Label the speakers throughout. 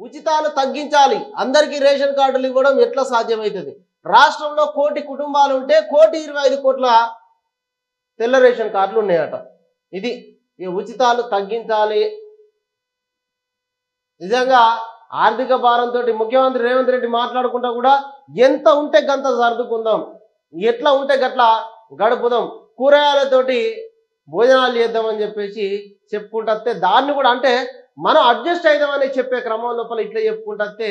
Speaker 1: ఉచితాలు తగ్గించాలి, అందరికీ రేషన్ కార్డులు ఇవ్వడం ఎట్లా సాధ్యమవుతుంది? రాష్ట్రంలో 1 కోటి కుటుంబాలు ఉంటే 1,25,00,00,000 తెల్ల రేషన్ కార్డులు ఉన్నాయట. ఇది ఈ ఉచితాలు తగ్గించాలి. నిజంగా ఆర్థిక భారంతో ముఖ్యమంత్రి రేవంత్ రెడ్డి మాట్లాడుకుంటా కూడా ఎంత ఉంటే గంత సర్దుకుందాం, ఎట్లా ఉంటే గట్లా గడుపుదాం, కూరగాయలతోటి భోజనాలు చేద్దామని చెప్పేసి చెప్పుకుంటే దాన్ని కూడా అంటే మనం అడ్జస్ట్ అవుదామని చెప్పే క్రమం లోపల ఇట్లా చెప్పుకుంటే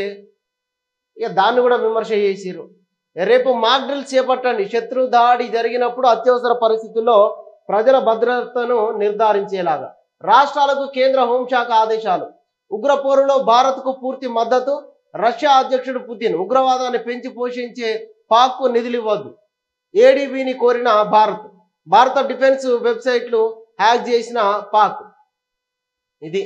Speaker 1: ఇక దాన్ని కూడా విమర్శ చేసిరు. రేపు మాక్ డ్రిల్స్ చేపట్టండి, శత్రు దాడి జరిగినప్పుడు అత్యవసర పరిస్థితుల్లో ప్రజల భద్రతను నిర్ధారించేలాగా రాష్ట్రాలకు కేంద్ర హోంశాఖ ఆదేశాలు. ఉగ్రపోరులో భారత్కు పూర్తి మద్దతు. రష్యా అధ్యక్షుడు పుతిన్ ఉగ్రవాదాన్ని పెంచి పోషించే పాక్కు నిధులు ఇవ్వద్దు. ఏడీబీని కోరిన భారత డిఫెన్స్ వెబ్సైట్లు హ్యాక్ చేసిన పాక్. ఇది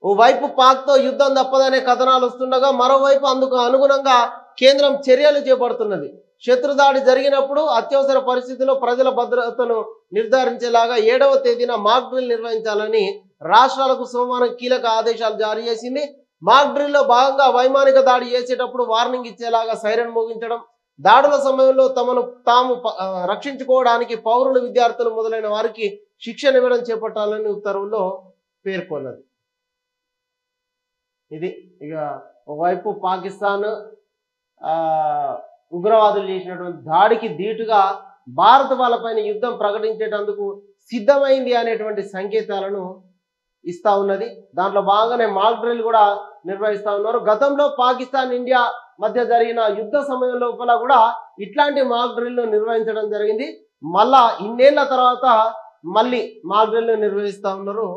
Speaker 1: ఓవైపు పాక్తో యుద్ధం తప్పదనే కథనాలు వస్తుండగా మరోవైపు అందుకు అనుగుణంగా కేంద్రం చర్యలు చేపడుతున్నది. శత్రుదాడి జరిగినప్పుడు అత్యవసర పరిస్థితుల్లో ప్రజల భద్రతను నిర్ధారించేలాగా 7వ తేదీన మాక్ డ్రిల్ నిర్వహించాలని రాష్ట్రాలకు సోమవారం కీలక ఆదేశాలు జారీ చేసింది. మాక్ డ్రిల్లో భాగంగా వైమానిక దాడి చేసేటప్పుడు వార్నింగ్ ఇచ్చేలాగా సైరన్ మోగించడం, దాడుల సమయంలో తమను తాము రక్షించుకోవడానికి పౌరులు, విద్యార్థులు మొదలైన వారికి శిక్షణ ఇవ్వడం చేపట్టాలని ఉత్తర్వుల్లో పేర్కొన్నది. ఇది ఇక ఒకవైపు పాకిస్తాన్ ఉగ్రవాదులు చేసినటువంటి దాడికి ధీటుగా భారత్ వాళ్ళపైన యుద్ధం ప్రకటించేటందుకు సిద్ధమైంది అనేటువంటి సంకేతాలను ఇస్తా ఉన్నది. దాంట్లో భాగంగానే మాక్ డ్రిల్ కూడా నిర్వహిస్తా ఉన్నారు. గతంలో పాకిస్తాన్, ఇండియా మధ్య జరిగిన యుద్ధ సమయం లోపల కూడా ఇట్లాంటి మాక్ డ్రిల్ నిర్వహించడం జరిగింది. మళ్ళా ఇన్నేళ్ల తర్వాత మళ్ళీ మాక్ డ్రిల్ నిర్వహిస్తా ఉన్నారు.